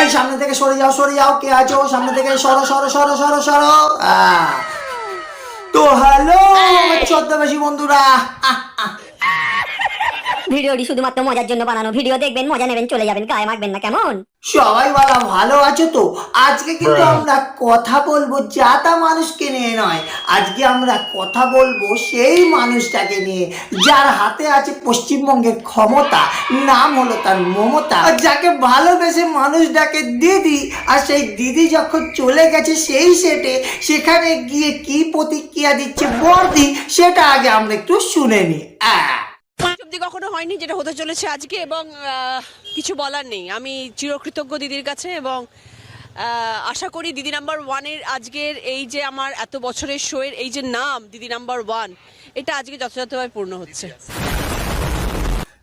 এই সামনে থেকে সরে যাও, কে আছো? সামনে থেকে সরো সরো সরো সরো সরো। তো হ্যালো ছদ্মবেশী বন্ধুরা, ভিডিওটি শুধুমাত্র মজার জন্য বানানো। ভিডিও দেখবেন, মজা নেবেন, চলে যাবেন, গায়ে মাখবেন না, কেমন? সবাই বলা ভালো আছো তো? আজকে কিন্তু আমরা কথা বলবো যাতা মানুষকে নিয়ে নয়, আজকে আমরা কথা বলবো সেই মানুষটাকে নিয়ে যার হাতে আছে পশ্চিমবঙ্গের ক্ষমতা, নাম হলো তার মমতা, আর যাকে ভালোবেসে মানুষ ডাকে দিদি। আর সেই দিদি যখন চলে গেছে সেই সেটে, সেখানে গিয়ে কি প্রতিক্রিয়া দিচ্ছে বর্দি, সেটা আগে আমরা একটু শুনে নিই। অবধি কখনো হয়নি যেটা হতে চলেছে আজকে, এবং কিছু বলার নেই। আমি চিরকৃতজ্ঞ দিদির কাছে, এবং আশা করি দিদি নাম্বার ওয়ানের আজকের এই যে আমার এত বছরের শোয়ের এই যে নাম দিদি নাম্বার ওয়ান, এটা আজকে যথাযথভাবে পূর্ণ হচ্ছে।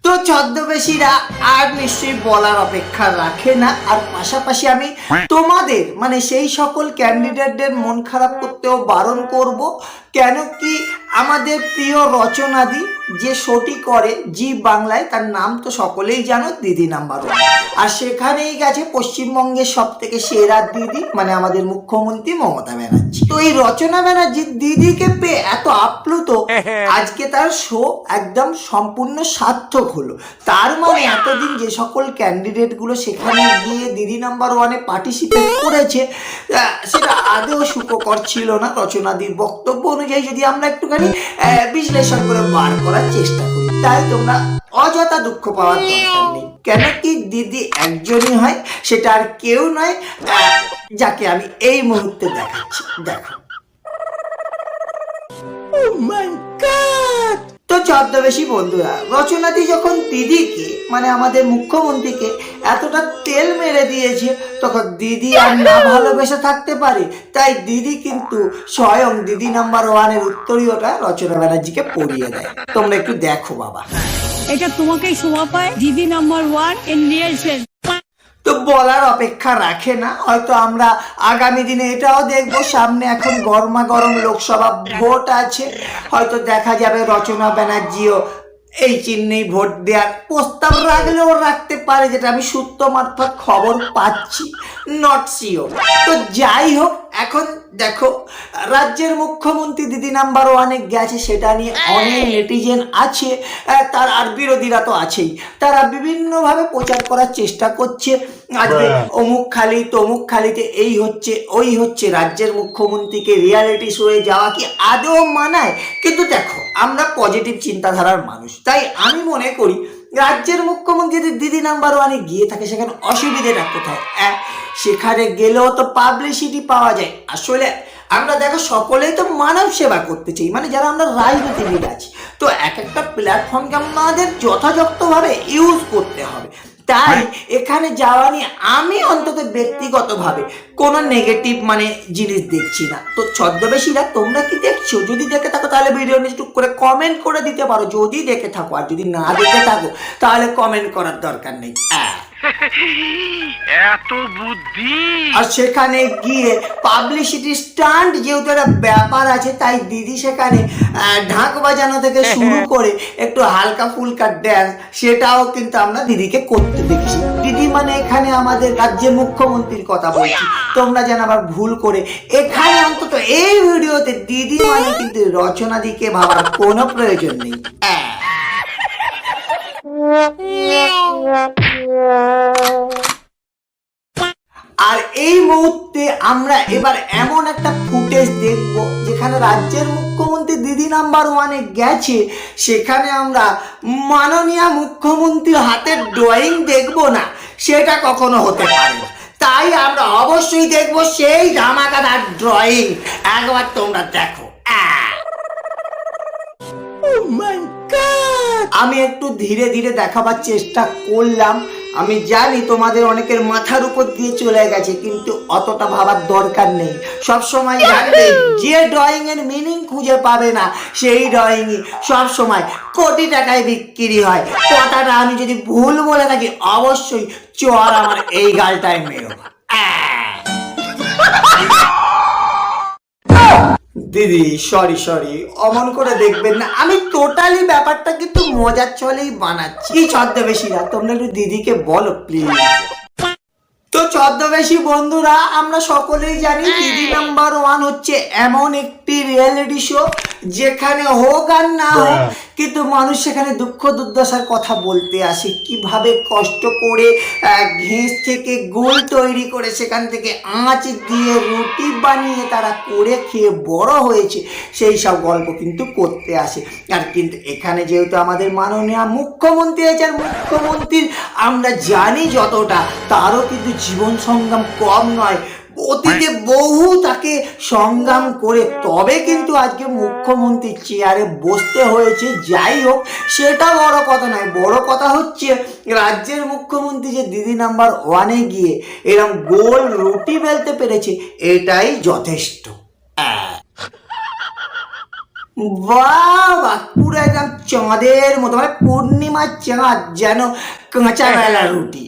তো ছদ্মবেশীরা আর নিশ্চয়ই বলার অপেক্ষা রাখে না। আর পাশাপাশি আমি তোমাদের মানে সেই সকল ক্যান্ডিডেটদের মন খারাপ করতেও বারণ করব। কেন কি আমাদের প্রিয় রচনাদি যে শোটি করে জি বাংলায়, তার নাম তো সকলেই জানো, দিদি নাম্বার ওয়ান। আর সেখানেই গেছে পশ্চিমবঙ্গের সব থেকে সেরা দিদি, মানে আমাদের মুখ্যমন্ত্রী মমতা ব্যানার্জি। তো এই রচনা ব্যানার্জি দিদিকে পেয়ে এত আপ্লুত, আজকে তার শো একদম সম্পূর্ণ সার্থক হলো। তার মানে এতদিন যে সকল ক্যান্ডিডেট গুলো সেখানে গিয়ে দিদি নাম্বার ওয়ানে পার্টিসিপেট করেছে, সেটা আদৌ সুখকর ছিল না। রচনাদির বক্তব্য অনুযায়ী যদি আমরা একটুখানি বিশ্লেষণ করে বার করার চেষ্টা করি, তাই তোমরা অযথা দুঃখ পাওয়ার দরকার নেই। কেন কি দিদি একজনই হয়, সেটা আর কেউ নয়, যাকে আমি এই মুহূর্তে দেখাচ্ছি, দেখো। তো ছদ্মবেশী বন্ধুরা, রচনাদি যখন দিদিকে মানে আমাদের মুখ্যমন্ত্রীকে এতটা তেল মেরে দিয়েছে, তখন দিদি আর না ভালোবেসে থাকতে পারে। তাই দিদি কিন্তু স্বয়ং দিদি নাম্বার ওয়ানের উত্তরীয়টা রচনা ব্যানার্জিকে পড়িয়ে দেয়। তোমরা একটু দেখো বাবা, এটা তোমাকেই শোভা পায়, দিদি number one in real sense. তো বলার অপেক্ষা রাখে না। হয়তো আমরা আগামী দিনে এটাও দেখবো, সামনে এখন গরমা গরম লোকসভা ভোট আছে, হয়তো দেখা যাবে রচনা ব্যানার্জিও এই চিহ্নেই ভোট দেওয়ার প্রস্তাব রাখলেও রাখতে পারে, যেটা আমি সূত্র মারফত খবর পাচ্ছি, নট শিওর। তো যাই হোক, এখন দেখো রাজ্যের মুখ্যমন্ত্রী দিদি নাম্বার ওয়ানে গেছে, সেটা নিয়ে অনেক নেটিজেন আছে, তার আর বিরোধীরা তো আছেই। তারা বিভিন্নভাবে প্রচার করার চেষ্টা করছে, আজকে অমুক খালি তমুক খালিতে এই হচ্ছে ওই হচ্ছে। রাজ্যের মুখ্যমন্ত্রীকে রিয়ালিটি শোয়ে যাওয়া কি আদৌ মানায়? কিন্তু দেখো, আমরা পজিটিভ চিন্তাধারার মানুষ, তাই আমি মনে করি রাজ্যের মুখ্যমন্ত্রী যদি দিদি নাম্বার ওয়ানে গিয়ে থাকে, সেখানে অসুবিধাটা কোথায়? সেখানে গেলেও তো পাবলিসিটি পাওয়া যায়। আসলে আমরা দেখো সকলেই তো মানব সেবা করতে চাই, মানে যারা আমরা রাজনীতিবিদ আছি, তো এক একটা প্ল্যাটফর্মকে আমাদের যথাযথভাবে ইউজ করতে হবে। তাই এখানে যাওয়া নিয়ে আমি অন্তত ব্যক্তিগতভাবে কোনো নেগেটিভ মানে জিনিস দেখছি না। তো ছদ্মবেশীরা তোমরা কি দেখছো? যদি দেখে থাকো তাহলে ভিডিও নিচে টুক করে কমেন্ট করে দিতে পারো, যদি দেখে থাকো। আর যদি না দেখে থাকো তাহলে কমেন্ট করার দরকার নেই। এত বুদ্ধি। আর সেখানে গিয়ে পাবলিসিটি স্টান্ট যেহেতু একটা ব্যাপার আছে, তাই দিদি সেখানে ঢাক বাজানো থেকে শুরু করে একটু হালকা ফুলকা ড্যান্স, সেটাও কিন্তু আমরা দিদিকে করতে দেখছি। দিদি মানে এখানে আমাদের রাজ্যের মুখ্যমন্ত্রীর কথা বলছি, তোমরা যেন আবার ভুল করে এখানে অন্তত এই ভিডিওতে দিদি মানে কিন্তু রচনাদিকে ভাবার কোনো প্রয়োজন নেই। আর এই মুহূর্তে আমরা এবার এমন একটা ফুটেজ দেখব, যেখানে রাজ্যের মুখ্যমন্ত্রী দিদি নাম্বার ওয়ানে গেছে, সেখানে আমরা মাননীয় মুখ্যমন্ত্রীর হাতের ড্রয়িং দেখব না, সেটা কখনো হতে পারে না। তাই আমরা অবশ্যই দেখব সেই ধামাকাদার ড্রয়িং। একবার তোমরা দেখো। আমি একটু ধীরে ধীরে দেখাবার চেষ্টা করলাম। আমি জানি তোমাদের অনেকের মাথার উপর দিয়ে চলে গেছে, কিন্তু অতটা ভাবার দরকার নেই। সব সময় জানবে যে ড্রয়িং এর মিনিং খুঁজে পাবে না, সেই ড্রয়িং সব সময় কোটি টাকায় বিক্রি হয়। কথাটা আমি যদি ভুল বলে থাকি অবশ্যই চর আমার এই গালটায় মেরো। দিদি সরি অমন করে দেখবেন না, আমি টোটালি ব্যাপারটা কিন্তু মজার ছলেই বানাচ্ছি। কি ছদ্মবেশীরা তোমরা একটু দিদিকে বলো প্লিজ। তো ছদ্মবেশী বন্ধুরা, আমরা সকলেই জানি দিদি নাম্বার 1 হচ্ছে এমন একটি রিয়েলিটি শো যেখানে হোক আর না হোক কিন্তু মানুষ সেখানে দুঃখ দুর্দশার কথা বলতে আসে, কিভাবে কষ্ট করে ঘেঁস থেকে গোল তৈরি করে সেখান থেকে আঁচ দিয়ে রুটি বানিয়ে তারা করে খেয়ে বড় হয়েছে, সেই সব গল্প কিন্তু করতে আসে। আর কিন্তু এখানে যেহেতু আমাদের মাননীয় মুখ্যমন্ত্রী আছে, আর মুখ্যমন্ত্রীর আমরা জানি যতটা, তারও কিন্তু জীবন সংগ্রাম কম নয়, অতীতে বহু তাকে সংগ্রাম করে তবে কিন্তু আজকে মুখ্যমন্ত্রী চেয়ারে বসতে হয়েছে। যাই হোক, সেটা বড় কথা নয়, বড় কথা হচ্ছে রাজ্যের মুখ্যমন্ত্রী যে দিদি নাম্বার 1-এ গিয়ে এরকম গোল রুটি বেলতে পেরেছে, এটাই যথেষ্ট। বাহ, পুরো একদম চাঁদের মতো, মানে পূর্ণিমার চাঁদ যেন কাঁচা বেলা রুটি।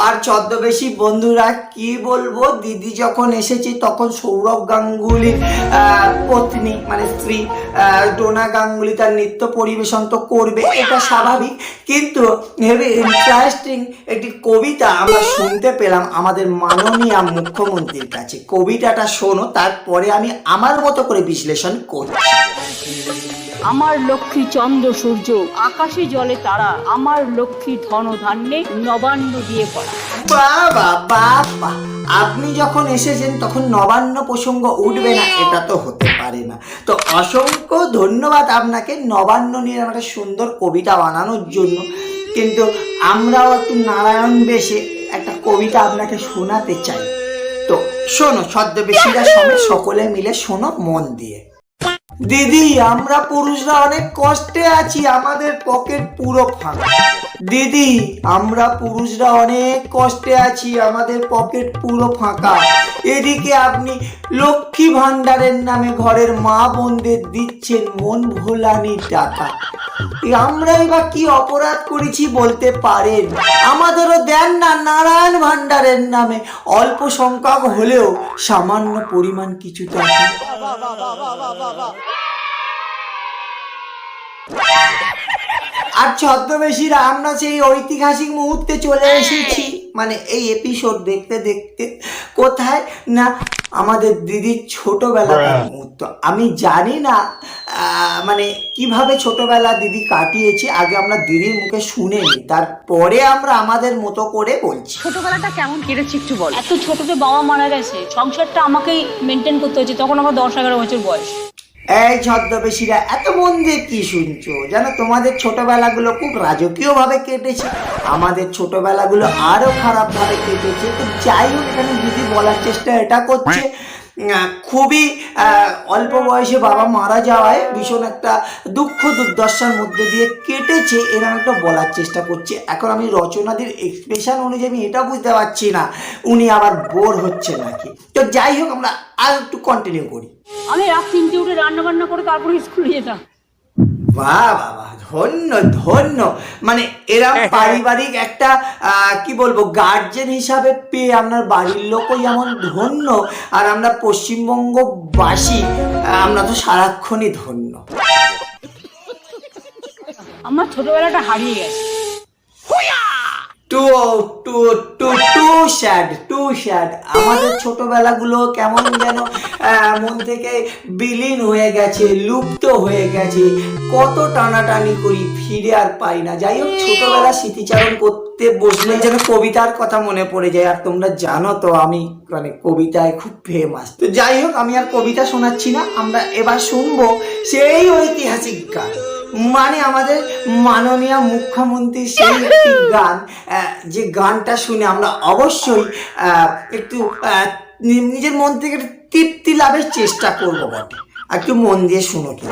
আর ছদ্মবেশী বন্ধুরা কি বলবো, দিদি যখন এসেছে তখন সৌরভ গাঙ্গুলির পত্নী মানে স্ত্রী ডোনা গাঙ্গুলি তার নৃত্য পরিবেশন তো করবে, এটা স্বাভাবিক, কিন্তু হেভি ইন্টারেস্টিং একটি কবিতা আমরা শুনতে পেলাম আমাদের মাননীয় মুখ্যমন্ত্রীর কাছে। কবিতাটা শোনো, তারপরে আমি আমার মতো করে বিশ্লেষণ করছি। আমার লক্ষ্মী চন্দ্র সূর্য, আকাশে জলে তারা, আমার লক্ষ্মী ধন ধান্যে নবান্ন দিয়ে পড়া। বাবা বাবা, আপনি যখন এসেছেন তখন নবান্ন প্রসঙ্গ উঠবে না, এটা তো হতে পারে না। তো অসংখ্য ধন্যবাদ আপনাকে নবান্ন নিয়ে একটা সুন্দর কবিতা বানানোর জন্য, কিন্তু আমরাও একটু নারায়ণ বেশে একটা কবিতা আপনাকে শোনাতে চাই। তো শোনো ছদ্মবেশীরা সমেত সকলে মিলে শোনো মন দিয়ে। দিদি, আমরা পুরুষরা অনেক কষ্টে আছি, আমাদের পকেট পুরো ফাঁকা। দিদি, আমরা পুরুষরা অনেক কষ্টে আছি, আমাদের পকেট পুরো ফাঁকা। এদিকে আপনি লক্ষ্মী ভান্ডারের নামে ঘরের মা বোনদের দিচ্ছেন মন ভোলানি টাকা। আমরাই বা কি অপরাধ করেছি বলতে পারেন? আমাদেরও দেন না নারায়ণ ভান্ডারের নামে অল্প সংখ্যক হলেও সামান্য পরিমাণ কিছু টাকা। আর ছদ্মবেশীরা, আমরা সেই ঐতিহাসিক মুহূর্তে চলে এসেছি, মানে এই এপিসোড দেখতে দেখতে কোথায় না আমাদের দিদির ছোটবেলার মুহূর্ত। আমি জানি না মানে কিভাবে ছোটবেলা দিদি কাটিয়েছে, আগে আমরা দিদির মুখে শুনে নিই, তারপরে আমরা আমাদের মতো করে বলছি। ছোটবেলাটা কেমন কেটেছে একটু বল। এত ছোটতে বাবা মারা গেছে, সংসারটা আমাকেই মেনটেন করতে হয়েছে, তখন আমার 10-11 বছর বয়স। এই ছদ্মবেশীরা, এত মন দিয়ে কি শুনছো? জানো তোমাদের ছোটবেলাগুলো খুব রাজকীয় ভাবে কেটেছে, আমাদের ছোটবেলাগুলো আরো খারাপ ভাবে কেটেছে। তো যাই হোক, এখানে দিদি বলার চেষ্টা এটা করছে খুবই অল্প বয়সে বাবা মারা যাওয়ায় ভীষণ একটা দুঃখ দুর্দশার মধ্যে দিয়ে কেটেছে, এরকম একটা বলার চেষ্টা করছে। এখন আমি রচনাদির এক্সপ্রেশন অনুযায়ী আমি এটা বুঝতে পারছি না উনি আবার বোর হচ্ছে নাকি। তো যাই হোক, আমরা আর একটু কন্টিনিউ করি। আমি রাত 3টে উঠে রান্না বান্না করে তারপরে স্কুলে যেতাম। বাহ বাবা, ধন্য ধন্য, মানে এরা পারিবারিক একটা কি বলবো গার্জেন হিসাবে পেয়ে আপনার বাড়ির লোকও যেমন ধন্য, আর আমরা পশ্চিমবঙ্গবাসী আমরা তো সারাক্ষণই ধন্য। আমার ছোটবেলাটা হারিয়ে গেছে। Too sad. আমাদের ছোটবেলাগুলো কেমন যেন মন থেকে বিলীন হয়ে গেছে, লুপ্ত হয়ে গেছে, কত টানাটানি করি ফিরে আর পাই না। যাই হোক, ছোটবেলা স্মৃতিচারণ করতে বসলে যেন কবিতার কথা মনে পড়ে যায়, আর তোমরা জানো তো আমি মানে কবিতায় খুব ফেমাস। তো যাই হোক, আমি আর কবিতা শোনাচ্ছি না, আমরা এবার শুনবো সেই ঐতিহাসিক গান, মানে আমাদের মাননীয় মুখ্যমন্ত্রী সেই একটি গান, যে গানটা শুনে আমরা অবশ্যই একটু নিজের মন থেকে তৃপ্তি লাভের চেষ্টা করবো বটে। আর একটু মন দিয়ে শুনো কি।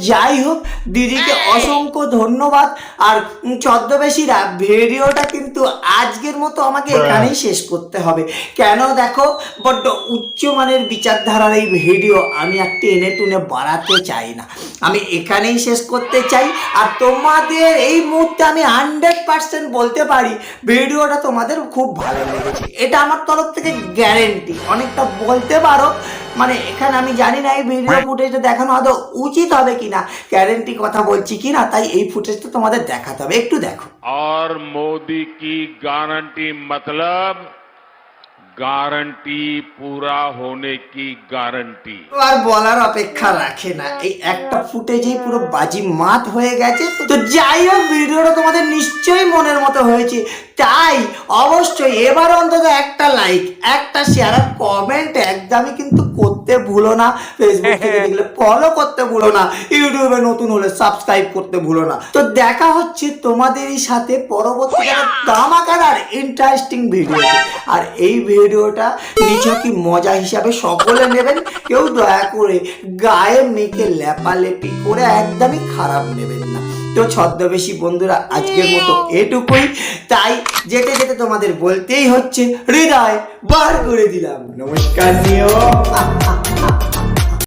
যাই হোক, দিদিকে অসংখ্য ধন্যবাদ। আর ছদ্মবেশীরা, ভিডিওটা কিন্তু আজকের মতো আমাকে এখানেই শেষ করতে হবে। কেন দেখো, বড্ড উচ্চমানের বিচারধারার এই ভিডিও আমি আর টেনে টুনে বাড়াতে চাই না, আমি এখানেই শেষ করতে চাই। আর তোমাদের এই মুহূর্তে আমি 100% বলতে পারি ভিডিওটা তোমাদের খুব ভালো লেগেছে, এটা আমার তরফ থেকে গ্যারেন্টি। অনেকটা বলতে পারো, মানে এখানে আমি জানি না এই ভিডিও ফুটেজটা দেখানো আদৌ উচিত হবে কিনা, গ্যারেন্টি কথা বলছি কিনা, তাই এই ফুটেজটা তোমাদের দেখাতে হবে, একটু দেখো। और मोदी की गारंटी मतलब गारंटी पूरा होने की गारंटी। আর বলার অপেক্ষা রাখে না, এই একটা ফুটেজেই পুরো বাজি মাত হয়ে গেছে। তো যাই হোক, ভিডিওটা তোমাদের নিশ্চয়ই মনের মতো হয়েছে, তাই অবশ্যই এবার অন্তত একটা লাইক, একটা শেয়ার আর কমেন্ট একদমই কিন্তু করতে ভুলো না। ফেসবুক থেকে দেখলে ফলো করতে ভুলো না, ইউটিউবে নতুন হলে সাবস্ক্রাইব করতে ভুলো না। তো দেখা হচ্ছে তোমাদেরই সাথে পরবর্তী ধামাকার আর ইন্টারেস্টিং ভিডিওতে। আর এই ভিডিওটা নিছকই মজা হিসাবে সকলে নেবেন, কেউ দয়া করে গায়ে মেখে লেপালেপি করে একদমই খারাপ নেবেন না। তো ছদ্মবেশী বন্ধুরা, আজকের মতো এটুকুই, তাই যেতে যেতে তোমাদের বলতেই হচ্ছে, হৃদয় বার করে দিলাম, নমস্কার নিও।